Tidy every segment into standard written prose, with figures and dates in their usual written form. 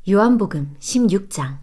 요한복음 16장.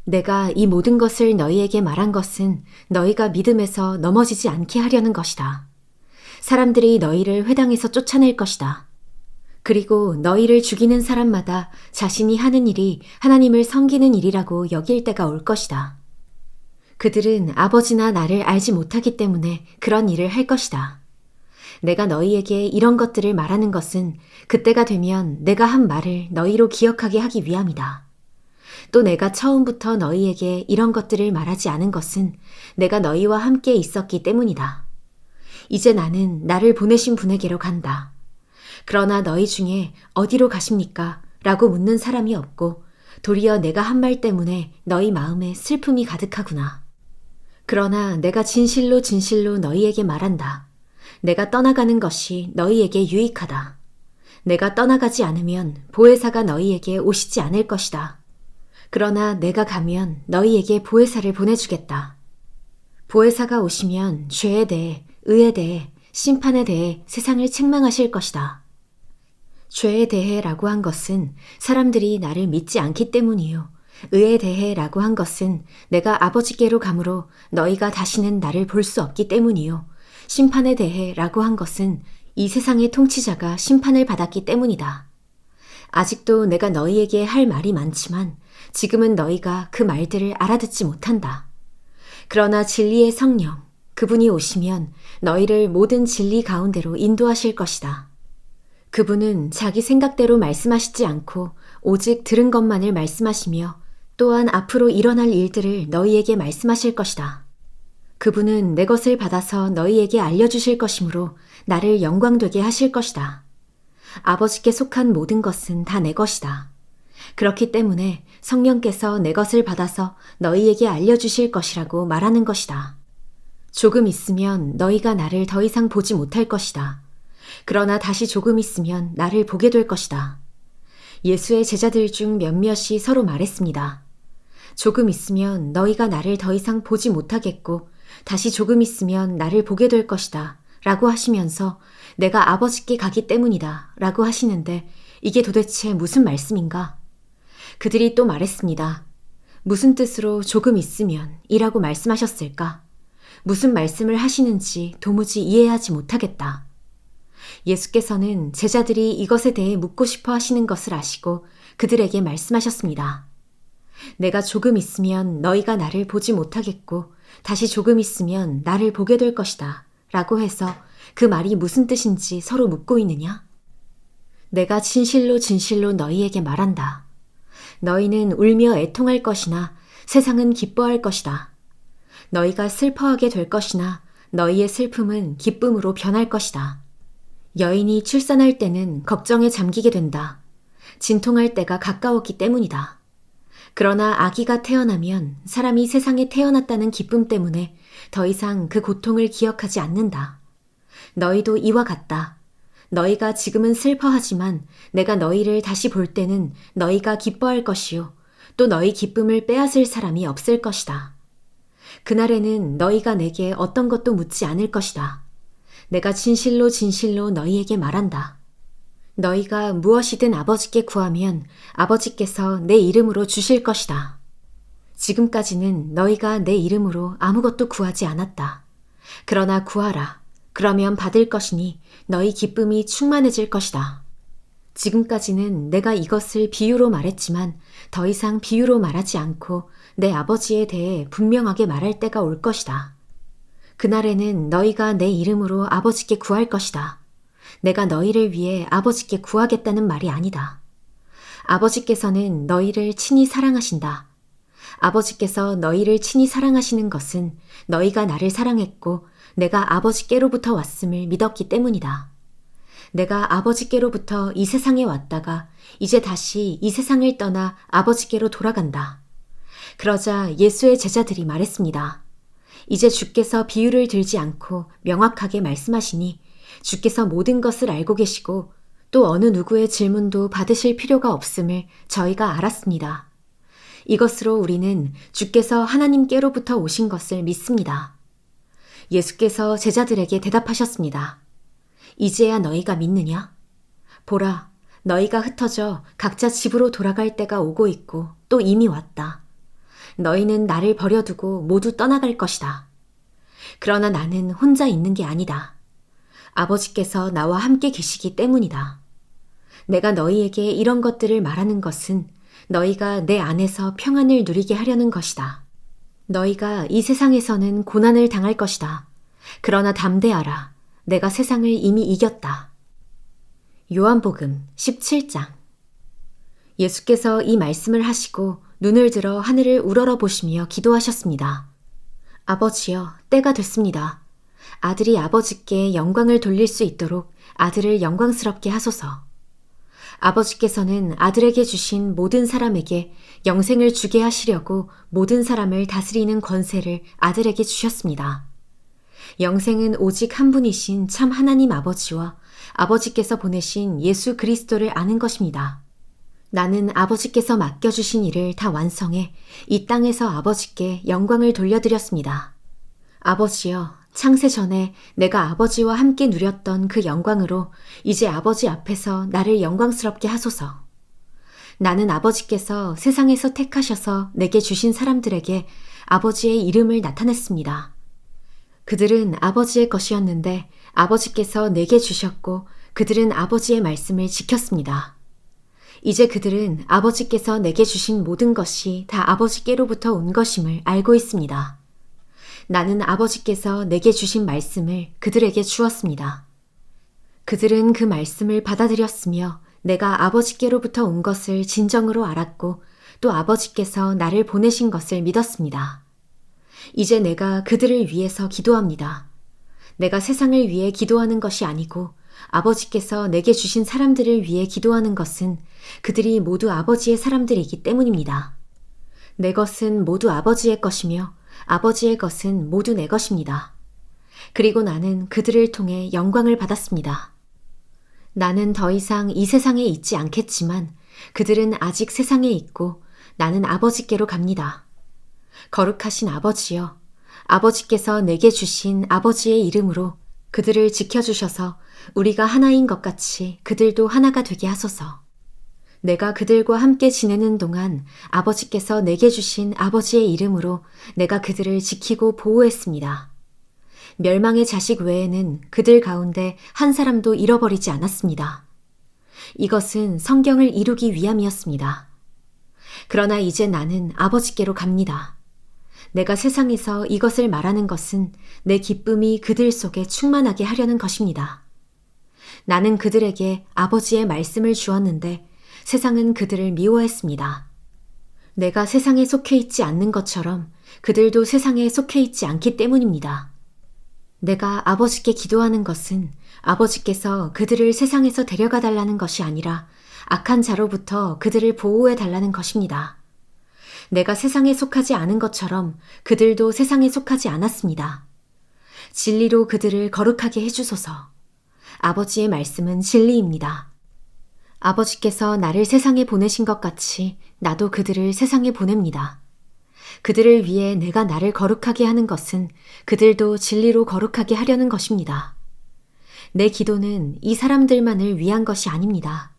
내가 이 모든 것을 너희에게 말한 것은 너희가 믿음에서 넘어지지 않게 하려는 것이다. 사람들이 너희를 회당에서 쫓아낼 것이다. 그리고 너희를 죽이는 사람마다 자신이 하는 일이 하나님을 섬기는 일이라고 여길 때가 올 것이다. 그들은 아버지나 나를 알지 못하기 때문에 그런 일을 할 것이다. 내가 너희에게 이런 것들을 말하는 것은 그때가 되면 내가 한 말을 너희로 기억하게 하기 위함이다. 또 내가 처음부터 너희에게 이런 것들을 말하지 않은 것은 내가 너희와 함께 있었기 때문이다. 이제 나는 나를 보내신 분에게로 간다. 그러나 너희 중에 어디로 가십니까? 라고 묻는 사람이 없고 도리어 내가 한 말 때문에 너희 마음에 슬픔이 가득하구나. 그러나 내가 진실로 진실로 너희에게 말한다. 내가 떠나가는 것이 너희에게 유익하다. 내가 떠나가지 않으면 보혜사가 너희에게 오시지 않을 것이다. 그러나 내가 가면 너희에게 보혜사를 보내주겠다. 보혜사가 오시면 죄에 대해, 의에 대해, 심판에 대해 세상을 책망하실 것이다. 죄에 대해라고 한 것은 사람들이 나를 믿지 않기 때문이요. 의에 대해라고 한 것은 내가 아버지께로 가므로 너희가 다시는 나를 볼 수 없기 때문이요. 심판에 대해라고 한 것은 이 세상의 통치자가 심판을 받았기 때문이다. 아직도 내가 너희에게 할 말이 많지만 지금은 너희가 그 말들을 알아듣지 못한다. 그러나 진리의 성령, 그분이 오시면 너희를 모든 진리 가운데로 인도하실 것이다. 그분은 자기 생각대로 말씀하시지 않고 오직 들은 것만을 말씀하시며 또한 앞으로 일어날 일들을 너희에게 말씀하실 것이다. 그분은 내 것을 받아서 너희에게 알려주실 것이므로 나를 영광되게 하실 것이다. 아버지께 속한 모든 것은 다 내 것이다. 그렇기 때문에 성령께서 내 것을 받아서 너희에게 알려주실 것이라고 말하는 것이다. 조금 있으면 너희가 나를 더 이상 보지 못할 것이다. 그러나 다시 조금 있으면 나를 보게 될 것이다. 예수의 제자들 중 몇몇이 서로 말했습니다. 조금 있으면 너희가 나를 더 이상 보지 못하겠고 다시 조금 있으면 나를 보게 될 것이다 라고 하시면서 내가 아버지께 가기 때문이다 라고 하시는데 이게 도대체 무슨 말씀인가? 그들이 또 말했습니다. 무슨 뜻으로 조금 있으면 이라고 말씀하셨을까? 무슨 말씀을 하시는지 도무지 이해하지 못하겠다. 예수께서는 제자들이 이것에 대해 묻고 싶어 하시는 것을 아시고 그들에게 말씀하셨습니다. 내가 조금 있으면 너희가 나를 보지 못하겠고 다시 조금 있으면 나를 보게 될 것이다 라고 해서 그 말이 무슨 뜻인지 서로 묻고 있느냐? 내가 진실로 진실로 너희에게 말한다. 너희는 울며 애통할 것이나 세상은 기뻐할 것이다. 너희가 슬퍼하게 될 것이나 너희의 슬픔은 기쁨으로 변할 것이다. 여인이 출산할 때는 걱정에 잠기게 된다. 진통할 때가 가까웠기 때문이다. 그러나 아기가 태어나면 사람이 세상에 태어났다는 기쁨 때문에 더 이상 그 고통을 기억하지 않는다. 너희도 이와 같다. 너희가 지금은 슬퍼하지만 내가 너희를 다시 볼 때는 너희가 기뻐할 것이요. 또 너희 기쁨을 빼앗을 사람이 없을 것이다. 그날에는 너희가 내게 어떤 것도 묻지 않을 것이다. 내가 진실로 진실로 너희에게 말한다. 너희가 무엇이든 아버지께 구하면 아버지께서 내 이름으로 주실 것이다. 지금까지는 너희가 내 이름으로 아무것도 구하지 않았다. 그러나 구하라. 그러면 받을 것이니 너희 기쁨이 충만해질 것이다. 지금까지는 내가 이것을 비유로 말했지만 더 이상 비유로 말하지 않고 내 아버지에 대해 분명하게 말할 때가 올 것이다. 그날에는 너희가 내 이름으로 아버지께 구할 것이다. 내가 너희를 위해 아버지께 구하겠다는 말이 아니다. 아버지께서는 너희를 친히 사랑하신다. 아버지께서 너희를 친히 사랑하시는 것은 너희가 나를 사랑했고 내가 아버지께로부터 왔음을 믿었기 때문이다. 내가 아버지께로부터 이 세상에 왔다가 이제 다시 이 세상을 떠나 아버지께로 돌아간다. 그러자 예수의 제자들이 말했습니다. 이제 주께서 비유를 들지 않고 명확하게 말씀하시니 주께서 모든 것을 알고 계시고 또 어느 누구의 질문도 받으실 필요가 없음을 저희가 알았습니다. 이것으로 우리는 주께서 하나님께로부터 오신 것을 믿습니다. 예수께서 제자들에게 대답하셨습니다. 이제야 너희가 믿느냐? 보라, 너희가 흩어져 각자 집으로 돌아갈 때가 오고 있고 또 이미 왔다. 너희는 나를 버려두고 모두 떠나갈 것이다. 그러나 나는 혼자 있는 게 아니다. 아버지께서 나와 함께 계시기 때문이다. 내가 너희에게 이런 것들을 말하는 것은 너희가 내 안에서 평안을 누리게 하려는 것이다. 너희가 이 세상에서는 고난을 당할 것이다. 그러나 담대하라. 내가 세상을 이미 이겼다. 요한복음 17장. 예수께서 이 말씀을 하시고 눈을 들어 하늘을 우러러보시며 기도하셨습니다. 아버지여, 때가 됐습니다. 아들이 아버지께 영광을 돌릴 수 있도록 아들을 영광스럽게 하소서. 아버지께서는 아들에게 주신 모든 사람에게 영생을 주게 하시려고 모든 사람을 다스리는 권세를 아들에게 주셨습니다. 영생은 오직 한 분이신 참 하나님 아버지와 아버지께서 보내신 예수 그리스도를 아는 것입니다. 나는 아버지께서 맡겨주신 일을 다 완성해 이 땅에서 아버지께 영광을 돌려드렸습니다. 아버지여, 창세 전에 내가 아버지와 함께 누렸던 그 영광으로 이제 아버지 앞에서 나를 영광스럽게 하소서. 나는 아버지께서 세상에서 택하셔서 내게 주신 사람들에게 아버지의 이름을 나타냈습니다. 그들은 아버지의 것이었는데 아버지께서 내게 주셨고 그들은 아버지의 말씀을 지켰습니다. 이제 그들은 아버지께서 내게 주신 모든 것이 다 아버지께로부터 온 것임을 알고 있습니다. 나는 아버지께서 내게 주신 말씀을 그들에게 주었습니다. 그들은 그 말씀을 받아들였으며 내가 아버지께로부터 온 것을 진정으로 알았고 또 아버지께서 나를 보내신 것을 믿었습니다. 이제 내가 그들을 위해서 기도합니다. 내가 세상을 위해 기도하는 것이 아니고 아버지께서 내게 주신 사람들을 위해 기도하는 것은 그들이 모두 아버지의 사람들이기 때문입니다. 내 것은 모두 아버지의 것이며 아버지의 것은 모두 내 것입니다. 그리고 나는 그들을 통해 영광을 받았습니다. 나는 더 이상 이 세상에 있지 않겠지만 그들은 아직 세상에 있고 나는 아버지께로 갑니다. 거룩하신 아버지여, 아버지께서 내게 주신 아버지의 이름으로 그들을 지켜주셔서 우리가 하나인 것 같이 그들도 하나가 되게 하소서. 내가 그들과 함께 지내는 동안 아버지께서 내게 주신 아버지의 이름으로 내가 그들을 지키고 보호했습니다. 멸망의 자식 외에는 그들 가운데 한 사람도 잃어버리지 않았습니다. 이것은 성경을 이루기 위함이었습니다. 그러나 이제 나는 아버지께로 갑니다. 내가 세상에서 이것을 말하는 것은 내 기쁨이 그들 속에 충만하게 하려는 것입니다. 나는 그들에게 아버지의 말씀을 주었는데 세상은 그들을 미워했습니다. 내가 세상에 속해 있지 않는 것처럼 그들도 세상에 속해 있지 않기 때문입니다. 내가 아버지께 기도하는 것은 아버지께서 그들을 세상에서 데려가 달라는 것이 아니라 악한 자로부터 그들을 보호해 달라는 것입니다. 내가 세상에 속하지 않은 것처럼 그들도 세상에 속하지 않았습니다. 진리로 그들을 거룩하게 해주소서. 아버지의 말씀은 진리입니다. 아버지께서 나를 세상에 보내신 것 같이 나도 그들을 세상에 보냅니다. 그들을 위해 내가 나를 거룩하게 하는 것은 그들도 진리로 거룩하게 하려는 것입니다. 내 기도는 이 사람들만을 위한 것이 아닙니다.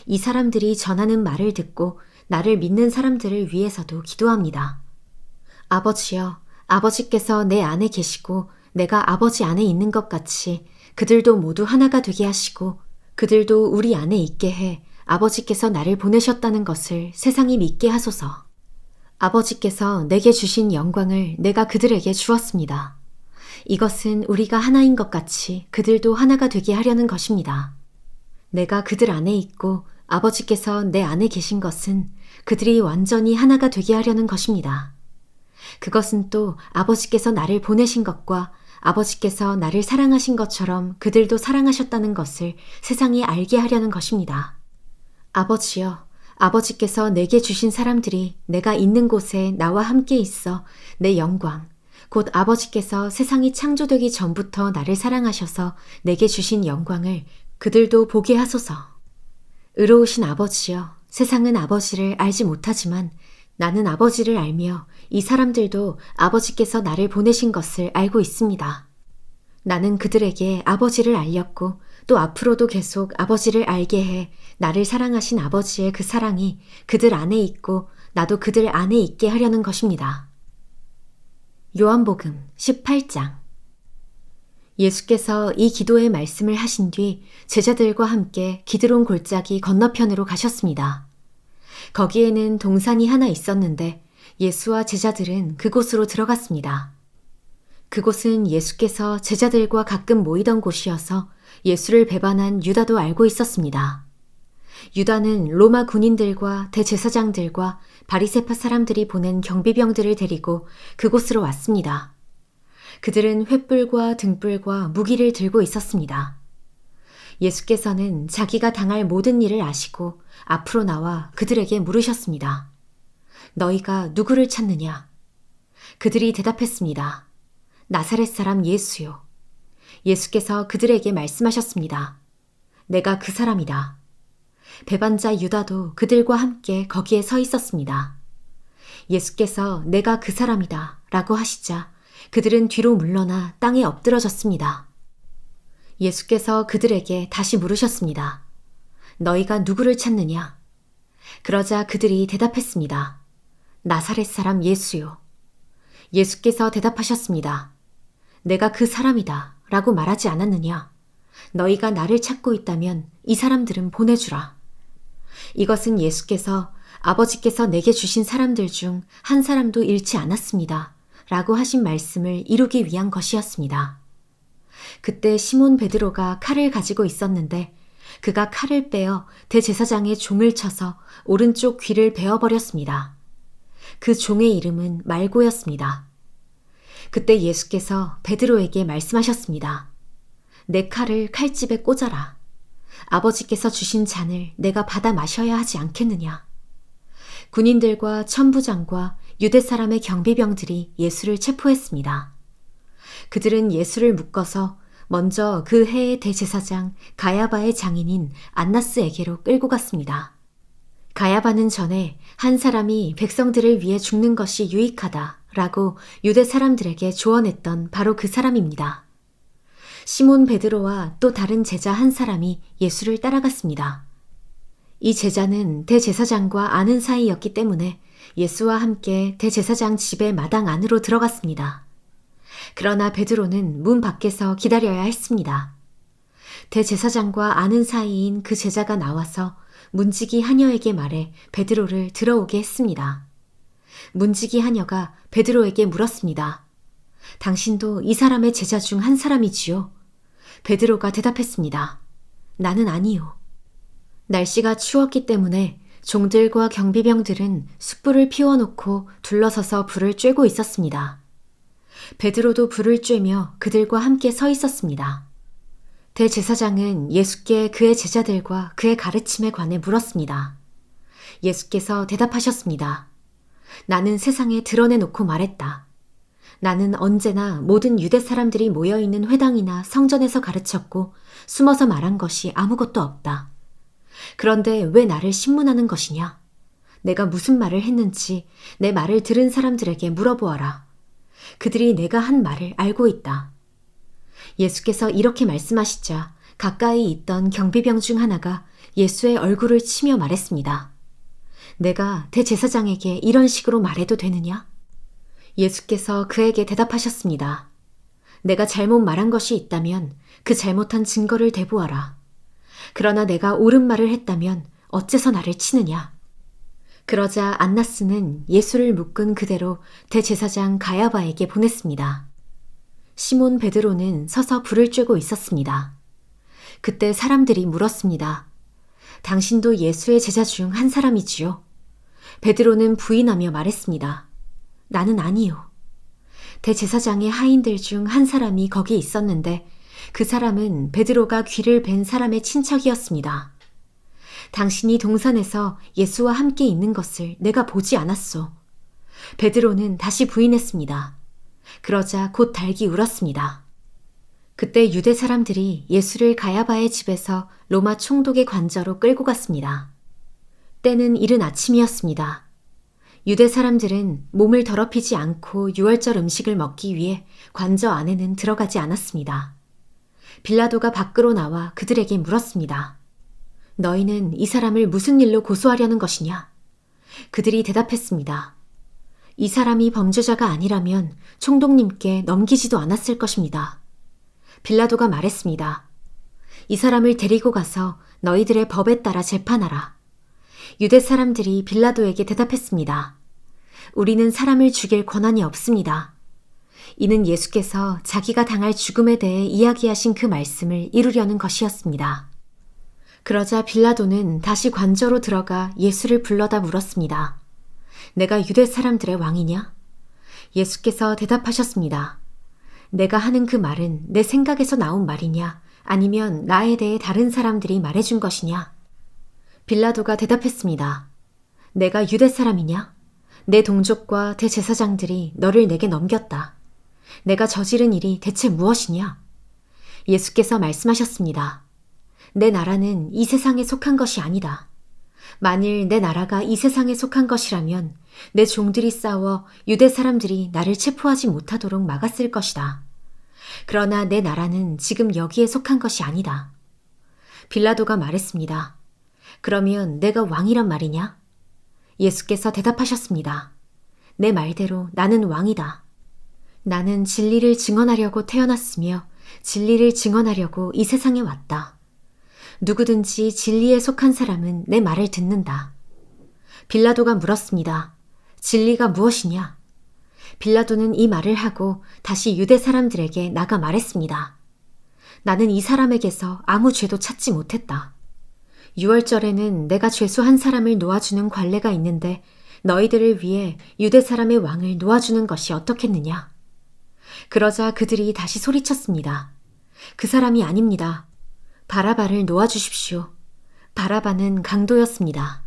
이 사람들이 전하는 말을 듣고 나를 믿는 사람들을 위해서도 기도합니다. 아버지여, 아버지께서 내 안에 계시고 내가 아버지 안에 있는 것 같이 그들도 모두 하나가 되게 하시고 그들도 우리 안에 있게 해 아버지께서 나를 보내셨다는 것을 세상이 믿게 하소서. 아버지께서 내게 주신 영광을 내가 그들에게 주었습니다. 이것은 우리가 하나인 것 같이 그들도 하나가 되게 하려는 것입니다. 내가 그들 안에 있고 아버지께서 내 안에 계신 것은 그들이 완전히 하나가 되게 하려는 것입니다. 그것은 또 아버지께서 나를 보내신 것과 아버지께서 나를 사랑하신 것처럼 그들도 사랑하셨다는 것을 세상이 알게 하려는 것입니다. 아버지여, 아버지께서 내게 주신 사람들이 내가 있는 곳에 나와 함께 있어 내 영광, 곧 아버지께서 세상이 창조되기 전부터 나를 사랑하셔서 내게 주신 영광을 그들도 보게 하소서. 의로우신 아버지여, 세상은 아버지를 알지 못하지만 나는 아버지를 알며 이 사람들도 아버지께서 나를 보내신 것을 알고 있습니다. 나는 그들에게 아버지를 알렸고 또 앞으로도 계속 아버지를 알게 해 나를 사랑하신 아버지의 그 사랑이 그들 안에 있고 나도 그들 안에 있게 하려는 것입니다. 요한복음 18장. 예수께서 이 기도의 말씀을 하신 뒤 제자들과 함께 기드론 골짜기 건너편으로 가셨습니다. 거기에는 동산이 하나 있었는데 예수와 제자들은 그곳으로 들어갔습니다. 그곳은 예수께서 제자들과 가끔 모이던 곳이어서 예수를 배반한 유다도 알고 있었습니다. 유다는 로마 군인들과 대제사장들과 바리새파 사람들이 보낸 경비병들을 데리고 그곳으로 왔습니다. 그들은 횃불과 등불과 무기를 들고 있었습니다. 예수께서는 자기가 당할 모든 일을 아시고 앞으로 나와 그들에게 물으셨습니다. 너희가 누구를 찾느냐? 그들이 대답했습니다. 나사렛 사람 예수요. 예수께서 그들에게 말씀하셨습니다. 내가 그 사람이다. 배반자 유다도 그들과 함께 거기에 서 있었습니다. 예수께서 내가 그 사람이다 라고 하시자 그들은 뒤로 물러나 땅에 엎드러졌습니다. 예수께서 그들에게 다시 물으셨습니다. 너희가 누구를 찾느냐? 그러자 그들이 대답했습니다. 나사렛 사람 예수요. 예수께서 대답하셨습니다. 내가 그 사람이다 라고 말하지 않았느냐? 너희가 나를 찾고 있다면 이 사람들은 보내주라. 이것은 예수께서 아버지께서 내게 주신 사람들 중 한 사람도 잃지 않았습니다 라고 하신 말씀을 이루기 위한 것이었습니다. 그때 시몬 베드로가 칼을 가지고 있었는데 그가 칼을 빼어 대제사장의 종을 쳐서 오른쪽 귀를 베어버렸습니다. 그 종의 이름은 말고였습니다. 그때 예수께서 베드로에게 말씀하셨습니다. 내 칼을 칼집에 꽂아라. 아버지께서 주신 잔을 내가 받아 마셔야 하지 않겠느냐. 군인들과 천부장과 유대 사람의 경비병들이 예수를 체포했습니다. 그들은 예수를 묶어서 먼저 그 해의 대제사장 가야바의 장인인 안나스에게로 끌고 갔습니다. 가야바는 전에 한 사람이 백성들을 위해 죽는 것이 유익하다라고 유대 사람들에게 조언했던 바로 그 사람입니다. 시몬 베드로와 또 다른 제자 한 사람이 예수를 따라갔습니다. 이 제자는 대제사장과 아는 사이였기 때문에 예수와 함께 대제사장 집의 마당 안으로 들어갔습니다. 그러나 베드로는 문 밖에서 기다려야 했습니다. 대제사장과 아는 사이인 그 제자가 나와서 문지기 하녀에게 말해 베드로를 들어오게 했습니다. 문지기 하녀가 베드로에게 물었습니다. 당신도 이 사람의 제자 중 한 사람이지요? 베드로가 대답했습니다. 나는 아니요. 날씨가 추웠기 때문에 종들과 경비병들은 숯불을 피워놓고 둘러서서 불을 쬐고 있었습니다. 베드로도 불을 쬐며 그들과 함께 서 있었습니다. 대제사장은 예수께 그의 제자들과 그의 가르침에 관해 물었습니다. 예수께서 대답하셨습니다. 나는 세상에 드러내놓고 말했다. 나는 언제나 모든 유대 사람들이 모여있는 회당이나 성전에서 가르쳤고 숨어서 말한 것이 아무것도 없다. 그런데 왜 나를 신문하는 것이냐? 내가 무슨 말을 했는지 내 말을 들은 사람들에게 물어보아라. 그들이 내가 한 말을 알고 있다. 예수께서 이렇게 말씀하시자 가까이 있던 경비병 중 하나가 예수의 얼굴을 치며 말했습니다. 내가 대제사장에게 이런 식으로 말해도 되느냐? 예수께서 그에게 대답하셨습니다. 내가 잘못 말한 것이 있다면 그 잘못한 증거를 대보아라. 그러나 내가 옳은 말을 했다면 어째서 나를 치느냐? 그러자 안나스는 예수를 묶은 그대로 대제사장 가야바에게 보냈습니다. 시몬 베드로는 서서 불을 쬐고 있었습니다. 그때 사람들이 물었습니다. 당신도 예수의 제자 중 한 사람이지요? 베드로는 부인하며 말했습니다. 나는 아니요. 대제사장의 하인들 중 한 사람이 거기 있었는데 그 사람은 베드로가 귀를 벤 사람의 친척이었습니다. 당신이 동산에서 예수와 함께 있는 것을 내가 보지 않았소. 베드로는 다시 부인했습니다. 그러자 곧 닭이 울었습니다. 그때 유대 사람들이 예수를 가야바의 집에서 로마 총독의 관저로 끌고 갔습니다. 때는 이른 아침이었습니다. 유대 사람들은 몸을 더럽히지 않고 유월절 음식을 먹기 위해 관저 안에는 들어가지 않았습니다. 빌라도가 밖으로 나와 그들에게 물었습니다. 너희는 이 사람을 무슨 일로 고소하려는 것이냐? 그들이 대답했습니다. 이 사람이 범죄자가 아니라면 총독님께 넘기지도 않았을 것입니다. 빌라도가 말했습니다. 이 사람을 데리고 가서 너희들의 법에 따라 재판하라. 유대 사람들이 빌라도에게 대답했습니다. 우리는 사람을 죽일 권한이 없습니다. 이는 예수께서 자기가 당할 죽음에 대해 이야기하신 그 말씀을 이루려는 것이었습니다. 그러자 빌라도는 다시 관저로 들어가 예수를 불러다 물었습니다. 내가 유대 사람들의 왕이냐? 예수께서 대답하셨습니다. 내가 하는 그 말은 내 생각에서 나온 말이냐? 아니면 나에 대해 다른 사람들이 말해준 것이냐? 빌라도가 대답했습니다. 내가 유대 사람이냐? 내 동족과 대제사장들이 너를 내게 넘겼다. 내가 저지른 일이 대체 무엇이냐? 예수께서 말씀하셨습니다. 내 나라는 이 세상에 속한 것이 아니다. 만일 내 나라가 이 세상에 속한 것이라면 내 종들이 싸워 유대 사람들이 나를 체포하지 못하도록 막았을 것이다. 그러나 내 나라는 지금 여기에 속한 것이 아니다. 빌라도가 말했습니다. 그러면 내가 왕이란 말이냐? 예수께서 대답하셨습니다. 내 말대로 나는 왕이다. 나는 진리를 증언하려고 태어났으며 진리를 증언하려고 이 세상에 왔다. 누구든지 진리에 속한 사람은 내 말을 듣는다. 빌라도가 물었습니다. 진리가 무엇이냐? 빌라도는 이 말을 하고 다시 유대 사람들에게 나가 말했습니다. 나는 이 사람에게서 아무 죄도 찾지 못했다. 유월절에는 내가 죄수한 사람을 놓아주는 관례가 있는데 너희들을 위해 유대 사람의 왕을 놓아주는 것이 어떻겠느냐? 그러자 그들이 다시 소리쳤습니다. 그 사람이 아닙니다. 바라바를 놓아주십시오. 바라바는 강도였습니다.